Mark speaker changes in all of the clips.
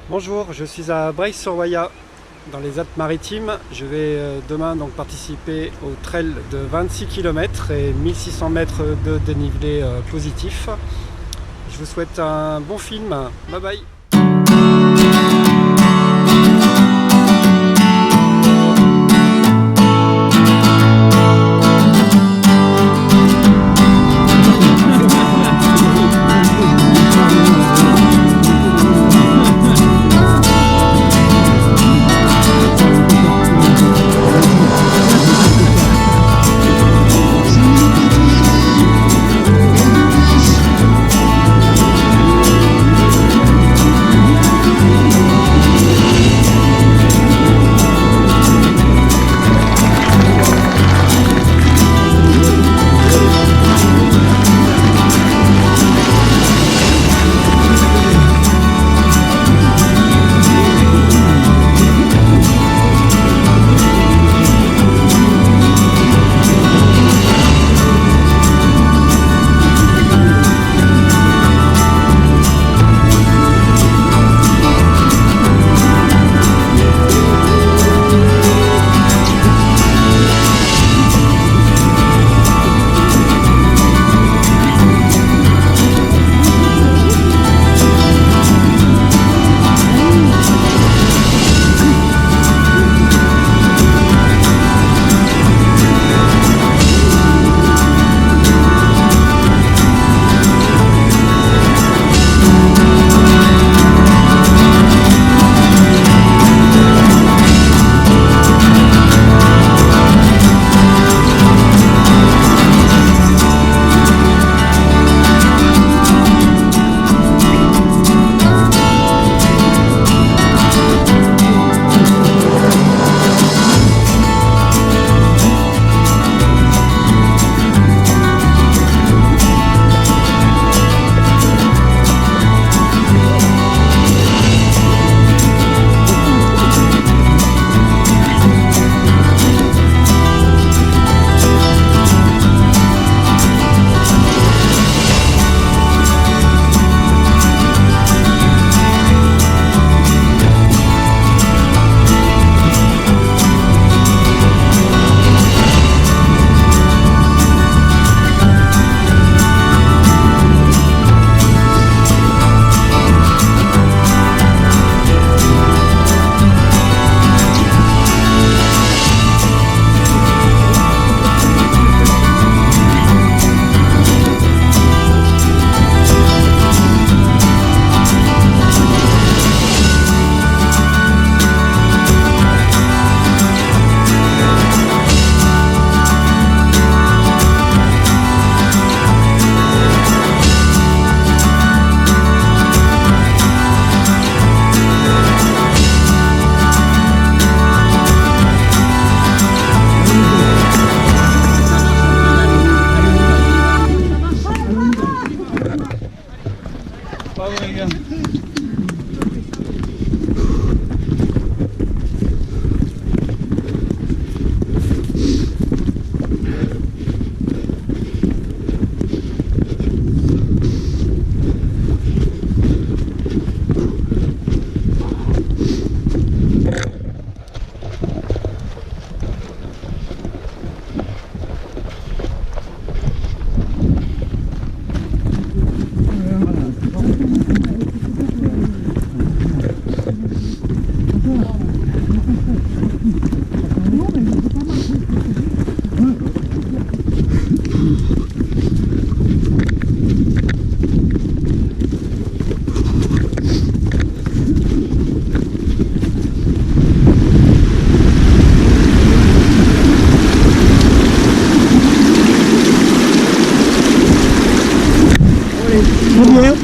Speaker 1: Bonjour, je suis à Breil-sur-Roya dans les Alpes-Maritimes. Je vais demain donc participer au trail de 26 km et 1600 mètres de dénivelé positif. Je vous souhaite un bon film. Bye bye.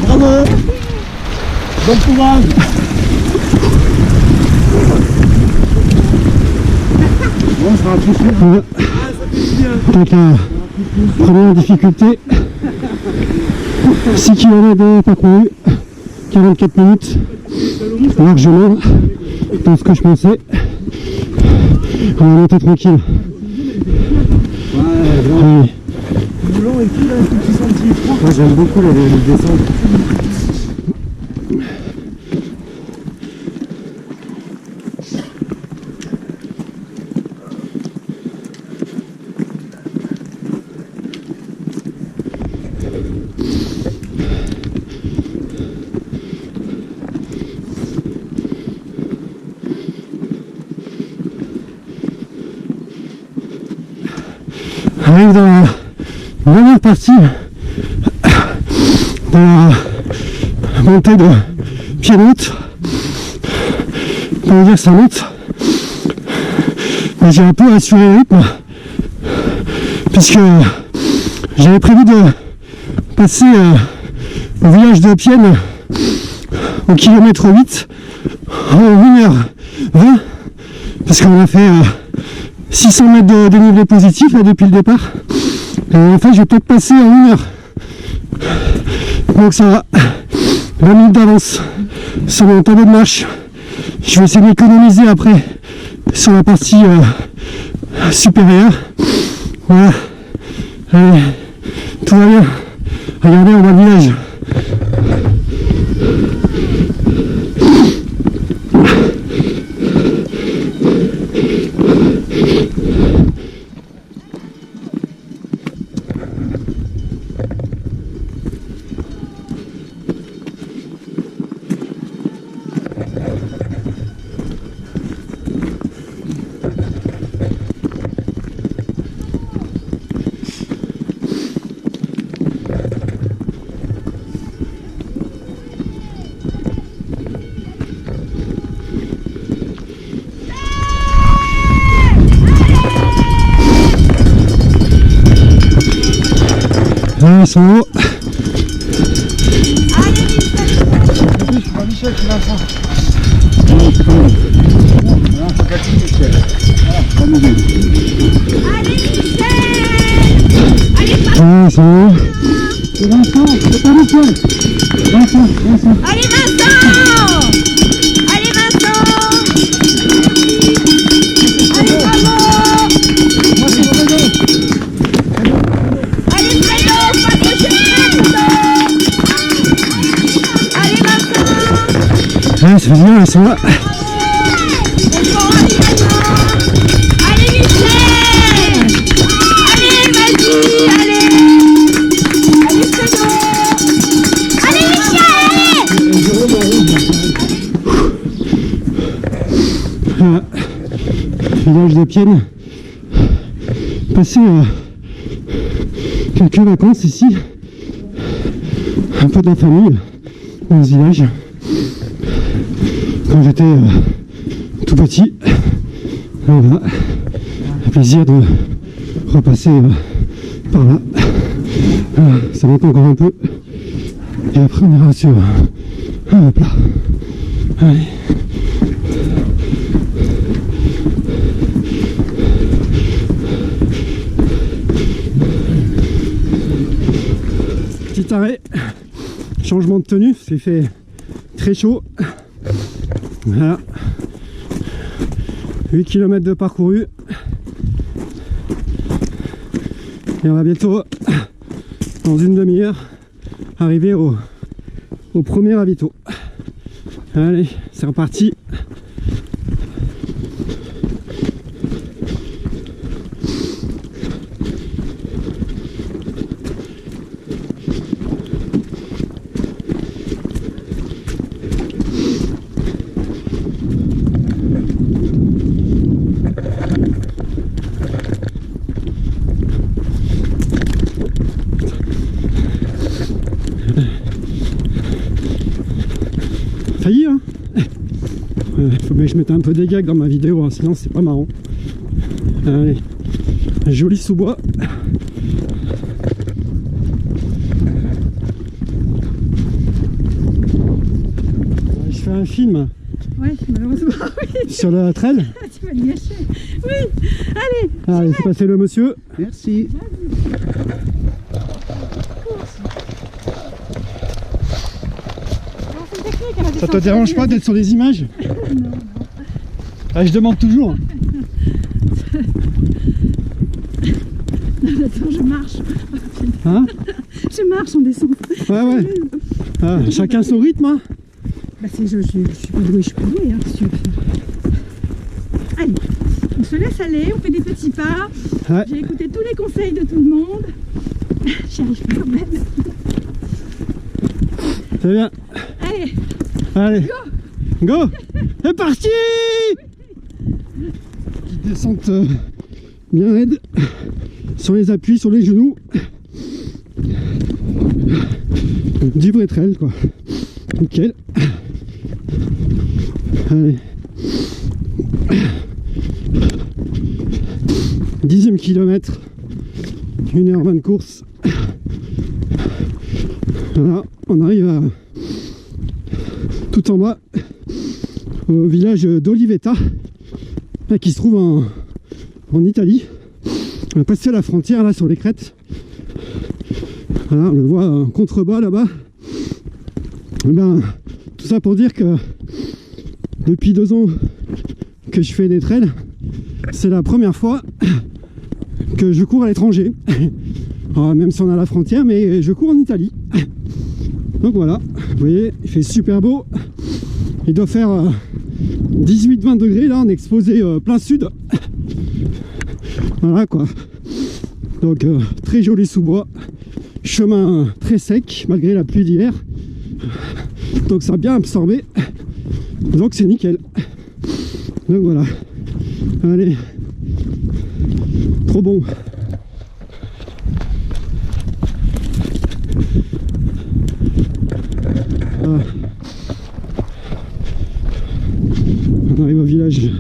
Speaker 2: Bravo. Bon courage. Bon, ça va pousser. Donc la première difficulté, 6 km de parcouru, 44 minutes, largement dans ce que je pensais. On va monter tranquille. Ouais,
Speaker 3: et tout là, tout qui sentit.
Speaker 2: moi j'aime beaucoup les descentes. arrive dans la dernière partie de la montée de Pied-Note. On va dire que ça monte. Mais j'ai un peu assuré le rythme puisque j'avais prévu de passer au village de Pienne au kilomètre 8 en 1h20 parce qu'on a fait 600 mètres de dénivelé positif là, depuis le départ et en fait je vais peut-être passer en 1h, donc ça va 20 minutes d'avance sur mon tableau de marche. Je vais essayer d'économiser après sur la partie supérieure. Voilà, allez, tout va bien. Regardez, on voit le village. Ils sont hauts.
Speaker 3: Je suis pas Michel, c'est Vincent.
Speaker 2: Ils sont hauts.
Speaker 3: C'est Vincent, c'est pas Michel. Vincent.
Speaker 4: Allez Vincent! Allez Vincent! Allez bravo!
Speaker 3: Moi c'est Fredo.
Speaker 4: Allez Fredo! Pas de Fredo! Allez Vincent!
Speaker 2: Ouais, ça fait bien, ils sont là.
Speaker 4: Allez Michel! Allez, vas-y! Allez! Allez Fredo! Allez Michel!
Speaker 2: Voilà. Village de Pienne. Passer quelques vacances ici. Un peu de la famille dans ce village. Quand j'étais tout petit. Voilà. Un plaisir de repasser par là. Voilà. Ça monte encore un peu. Et après on ira sur un plat. Allez. Petit arrêt, changement de tenue, c'est fait très chaud. Voilà, 8 km de parcouru et on va bientôt, dans une demi-heure, arriver au premier ravito. Allez, c'est reparti. Failli hein. Faut bien que je mette un peu des gags dans ma vidéo, hein, sinon c'est pas marrant. Allez, joli sous-bois. Je fais un film.
Speaker 4: Ouais, malheureusement, oui.
Speaker 2: Sur le trail.
Speaker 4: Tu vas le gâcher. Oui, allez.
Speaker 2: Allez, c'est passé le monsieur.
Speaker 3: Merci.
Speaker 2: Ça te dérange pas d'être sur les images?
Speaker 4: Non.
Speaker 2: Ah, je demande toujours.
Speaker 4: Attends, je marche.
Speaker 2: Hein?
Speaker 4: Je marche, on descend.
Speaker 2: Ouais. Ah, chacun son rythme. Hein.
Speaker 4: Bah je suis pas douée, je suis pas douée. Hein, si tu veux. Allez, on se laisse aller, on fait des petits pas.
Speaker 2: Ouais.
Speaker 4: J'ai écouté tous les conseils de tout le monde. J'y arrive pas quand même.
Speaker 2: C'est bien.
Speaker 4: Allez,
Speaker 2: Allez. Go. C'est parti. Petite descente bien raide. sur les appuis, sur les genoux. Du vrai trail quoi. Nickel. Allez. 10e kilomètre. 1h20 de course. Voilà, on arrive à tout en bas au village d'Olivetta qui se trouve en Italie. On a passé la frontière là sur les crêtes. Voilà, on le voit en contrebas là-bas. Et ben, tout ça pour dire que depuis 2 ans que je fais des trails, c'est la première fois que je cours à l'étranger. Même si on a la frontière, mais je cours en Italie. Donc voilà, vous voyez, il fait super beau. Il doit faire 18-20 degrés là, on est exposé plein sud. Voilà quoi. Donc très joli sous-bois. Chemin très sec malgré la pluie d'hier. Donc ça a bien absorbé. Donc c'est nickel. Donc voilà. Allez. Trop bon. Ah. On arrive au village.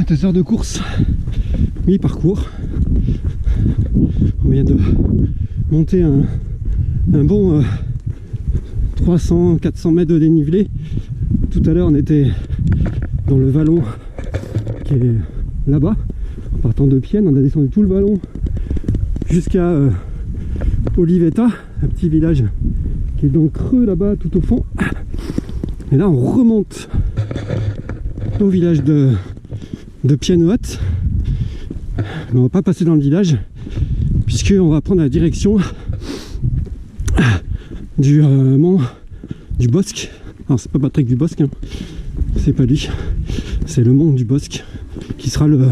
Speaker 2: Deux heures de course, mi-parcours. On vient de monter un bon 300-400 mètres de dénivelé. Tout à l'heure on était dans le vallon qui est là-bas. En partant de Pienne, on a descendu tout le vallon jusqu'à Olivetta, un petit village qui est donc creux là-bas tout au fond. Et là on remonte au village de Pienne-Haute. Mais on va pas passer dans le village puisque on va prendre la direction du mont du Bosc. Alors c'est pas Patrick du Bosc, hein. C'est pas lui, c'est le mont du Bosc qui sera le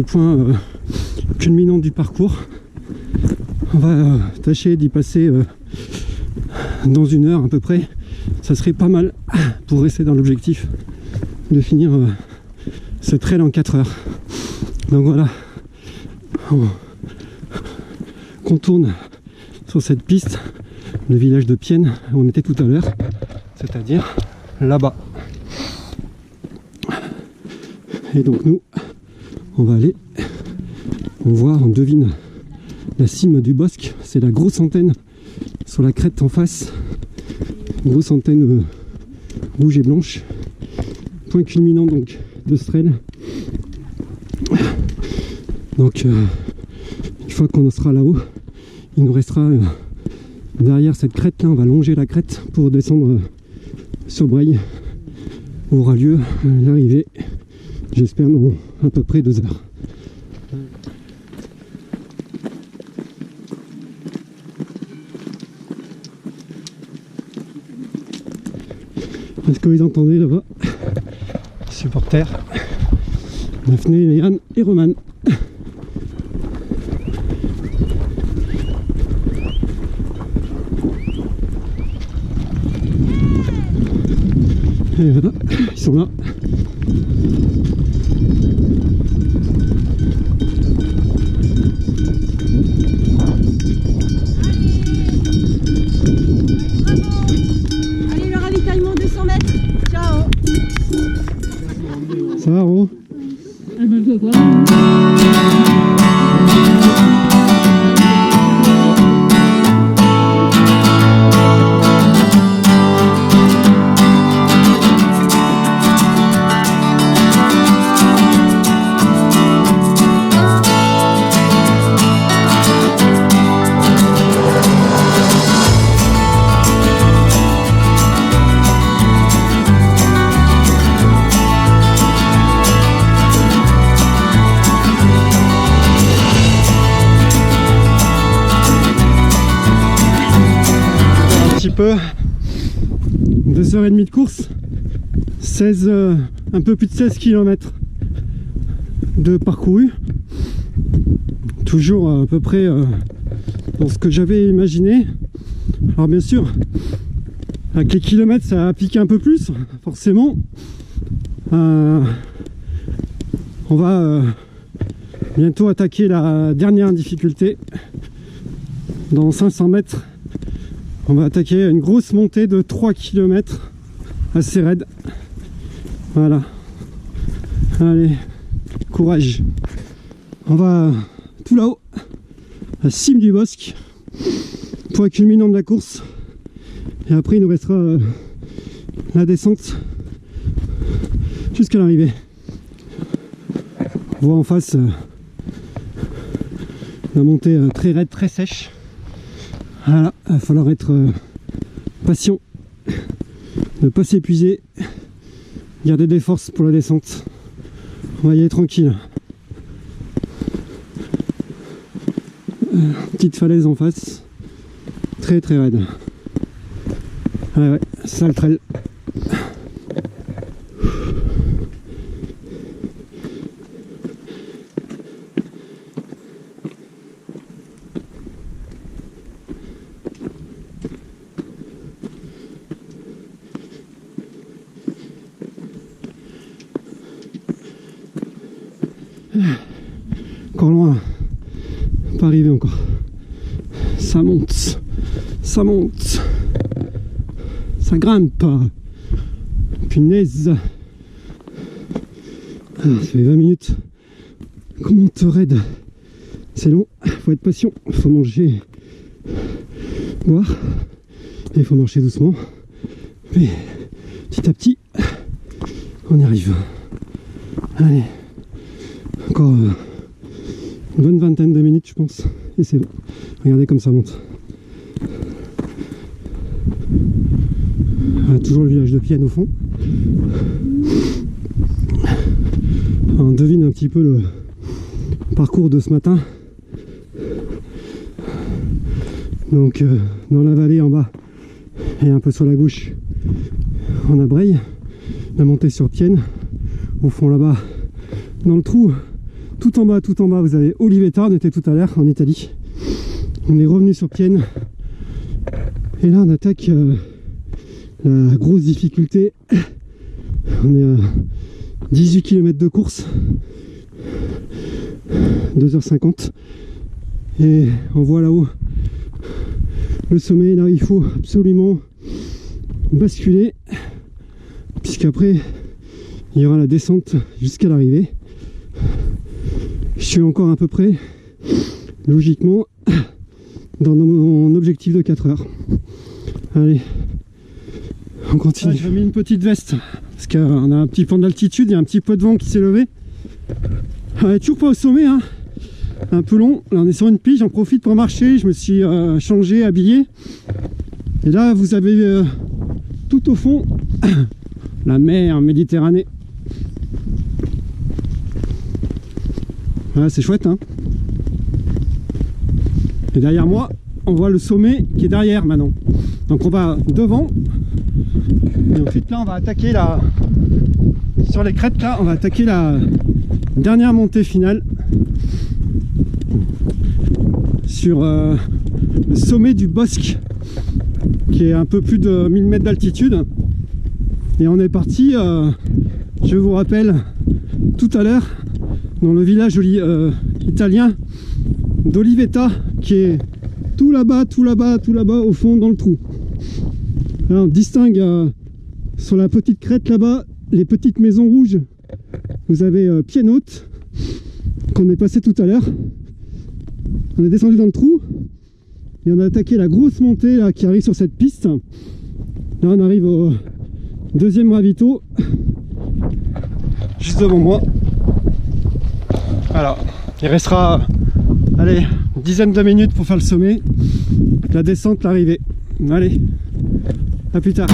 Speaker 2: point culminant du parcours. On va tâcher d'y passer dans 1 heure à peu près. Ça serait pas mal pour rester dans l'objectif de finir ce trail en 4 heures. Donc voilà, on contourne sur cette piste le village de Pienne où on était tout à l'heure, c'est-à-dire là-bas. Et donc nous, on va aller, on voit, on devine la cime du Bosc, c'est la grosse antenne sur la crête en face, grosse antenne rouge et blanche, point culminant donc de ce trail. Donc il fois qu'on sera là-haut, il nous restera derrière cette crête là, on va longer la crête pour descendre sur Breil, où aura lieu l'arrivée, j'espère dans à peu près 2 heures. Est-ce que vous entendez là-bas? Supporters, Daphné, Léane et Roman. Et voilà, ils sont là.
Speaker 4: Allez, le ravitaillement 200 mètres. Ciao.
Speaker 2: Ça va, Ro?
Speaker 3: Ah ben, je vois.
Speaker 2: Peu 2h30 de course, 16, un peu plus de 16 km de parcouru, toujours à peu près dans ce que j'avais imaginé. Alors bien sûr avec les kilomètres ça a piqué un peu plus forcément. On va bientôt attaquer la dernière difficulté. Dans 500 mètres on va attaquer une grosse montée de 3 km assez raide. Voilà. Allez, courage. On va tout là-haut, à la cime du bosque, point culminant de la course. Et après il nous restera la descente jusqu'à l'arrivée. On voit en face la montée très raide, très sèche. Voilà, il va falloir être patient, ne pas s'épuiser, garder des forces pour la descente. On va y aller tranquille. Petite falaise en face, très très raide. Ah ouais, c'est ça le trail. Encore loin, pas arrivé encore. Ça monte, ça monte, ça grimpe. Punaise. Ça fait 20 minutes qu'on monte raide. C'est long, faut être patient, faut manger, boire, et il faut marcher doucement. Mais petit à petit, on y arrive. Allez. Encore une bonne vingtaine de minutes je pense et c'est bon. Regardez comme ça monte. Toujours le village de Pienne au fond. On devine un petit peu le parcours de ce matin. Donc dans la vallée en bas et un peu sur la gauche on a Breil. La montée sur Pienne. Au fond là-bas dans le trou tout en bas, vous avez Olivetta, on était tout à l'heure en Italie. On est revenu sur Pienne. Et là, on attaque la grosse difficulté. On est à 18 km de course. 2h50. Et on voit là-haut le sommet. Là, il faut absolument basculer. Puisqu'après, il y aura la descente jusqu'à l'arrivée. Je suis encore à peu près, logiquement, dans mon objectif de 4 heures. Allez, on continue. J'ai mis une petite veste, parce qu'on a un petit point d'altitude, il y a un petit peu de vent qui s'est levé. On n'est toujours pas au sommet, hein. un peu long. Là on est sur une piste, j'en profite pour marcher, je me suis changé, habillé. Et là vous avez tout au fond la mer Méditerranée. Voilà, c'est chouette hein. Et derrière moi on voit le sommet qui est derrière maintenant. Donc on va devant. Et ensuite là on va attaquer sur les crêtes là, on va attaquer la dernière montée finale sur le sommet du Bosc qui est un peu plus de 1000 mètres d'altitude. Et on est parti, je vous rappelle, tout à l'heure dans le village italien d'Olivetta qui est tout là-bas, tout là-bas, tout là-bas au fond dans le trou. Là on distingue sur la petite crête là-bas les petites maisons rouges. Vous avez Pienote qu'on est passé tout à l'heure. On est descendu dans le trou et on a attaqué la grosse montée là, qui arrive sur cette piste. Là on arrive au deuxième ravito juste devant moi. Alors il restera allez, une dizaine de minutes pour faire le sommet, la descente, l'arrivée. Allez, à plus tard.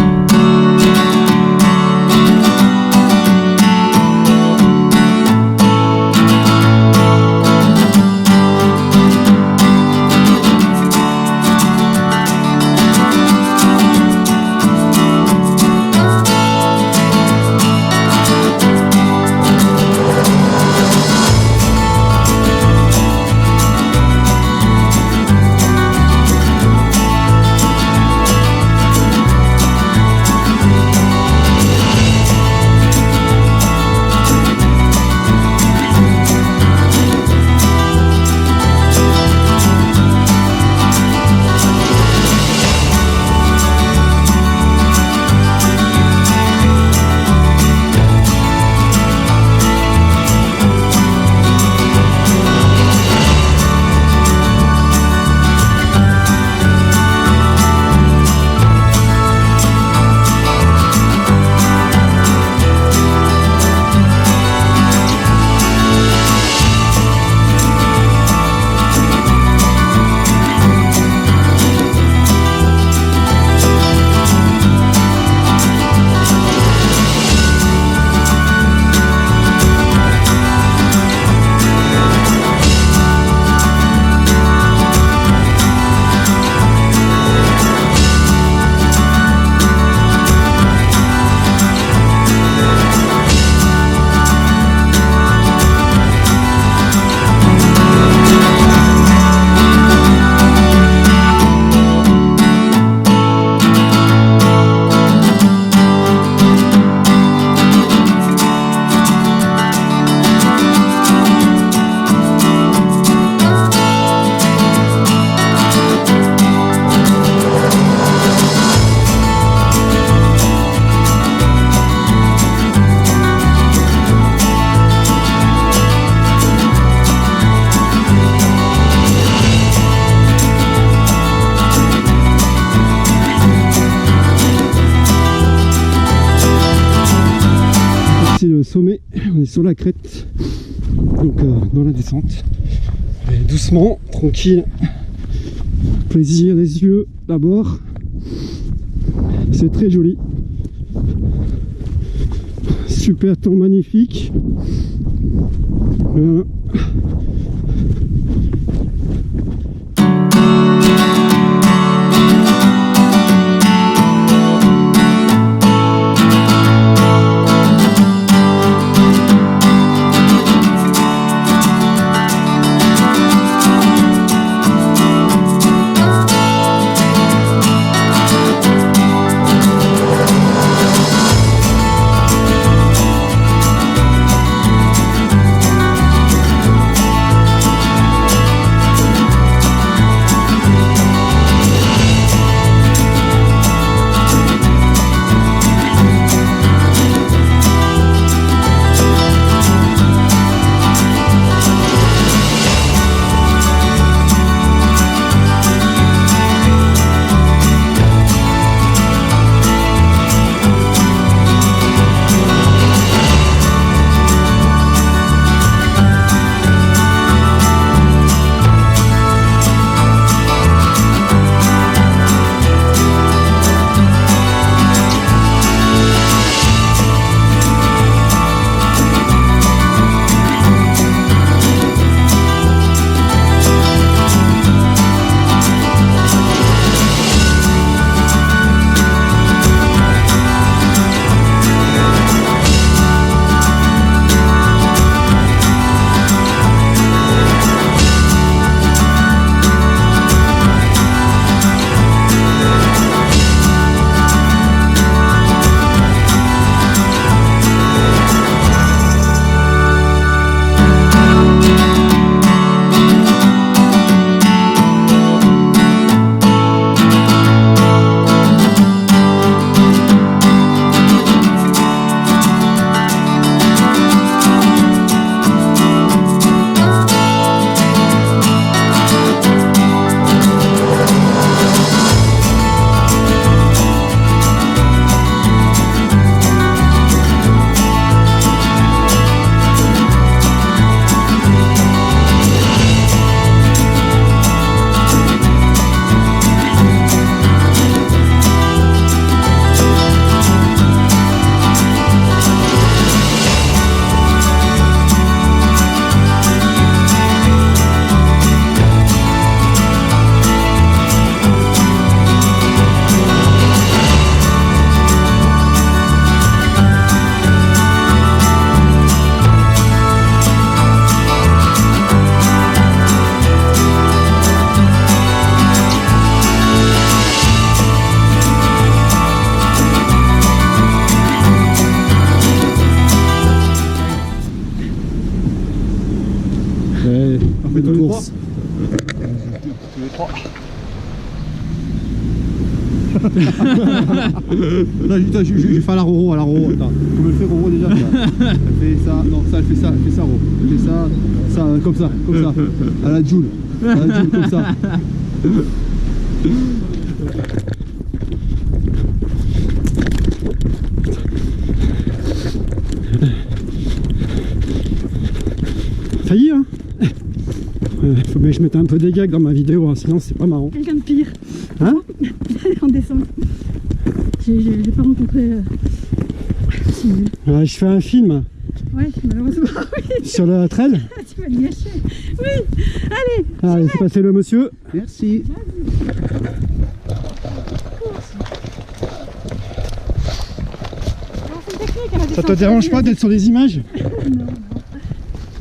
Speaker 2: Le sommet, on est sur la crête, donc dans la descente. Allez, doucement, tranquille, plaisir des yeux d'abord, c'est très joli, super temps magnifique. Voilà. fait une course.
Speaker 5: Tous les trois.
Speaker 2: Là, je vais faire la Roro, attends. Comment elle fait Roro déjà ça. Elle fait ça, non, ça, elle fait ça, Roro. Elle fait ça, comme ça. À la Joule. Comme ça. Failli, hein. Faut bien que je mette un peu des gags dans ma vidéo, hein, sinon c'est pas marrant.
Speaker 4: Quelqu'un de pire.
Speaker 2: Hein?
Speaker 4: En descente. J'ai pas rencontré. C'est nul.
Speaker 2: Ouais, je fais un film
Speaker 4: Ouais, malheureusement, oui.
Speaker 2: sur le trail.
Speaker 4: Tu vas le gâcher. Oui, allez.
Speaker 2: Allez, c'est passé le monsieur.
Speaker 5: Merci.
Speaker 4: Alors, c'est une technique à la
Speaker 2: Ça te
Speaker 4: descente.
Speaker 2: dérange pas d'être sur les images?
Speaker 4: Non.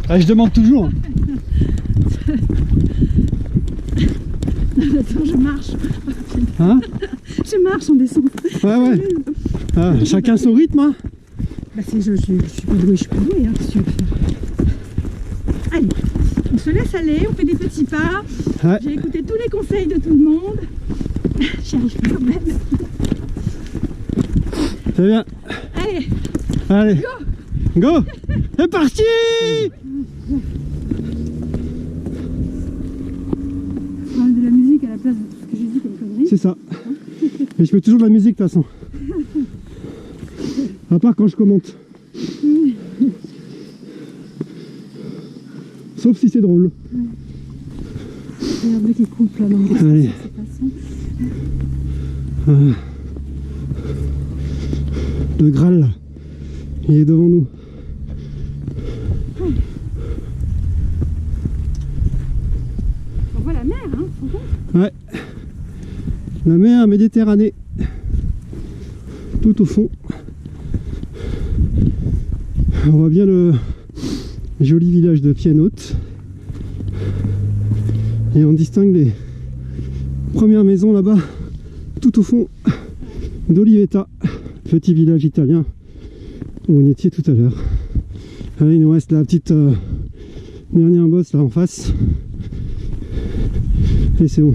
Speaker 2: Ah, je demande toujours.
Speaker 4: Attends, je marche.
Speaker 2: Hein?
Speaker 4: Je marche en descente.
Speaker 2: Ouais. Ah, chacun son rythme, hein.
Speaker 4: Bah je suis pas douée, hein, qu'est-ce que tu veux faire? Allez, on se laisse aller, on fait des petits pas.
Speaker 2: Ouais.
Speaker 4: J'ai écouté tous les conseils de tout le monde. J'y arrive quand même.
Speaker 2: C'est bien.
Speaker 4: Allez,
Speaker 2: Allez. Go. C'est parti.
Speaker 4: on va mettre de la musique à la place de tout ce que j'ai dit comme connerie.
Speaker 2: C'est ça. Mais je mets toujours de la musique de toute façon. À part quand je commente. Sauf si c'est drôle.
Speaker 4: Il y a un bleu qui coupe là dans le
Speaker 2: Allez. Le Graal, là, il est devant nous.
Speaker 4: On voit la mer, hein, tu te rends compte?
Speaker 2: Ouais. La mer Méditerranée. Tout au fond. On voit bien le joli village de Pianote. Et on distingue les premières maisons là-bas, tout au fond d'Olivetta, petit village italien où on était tout à l'heure. Allez, il nous reste la petite dernière bosse là en face. Et c'est bon.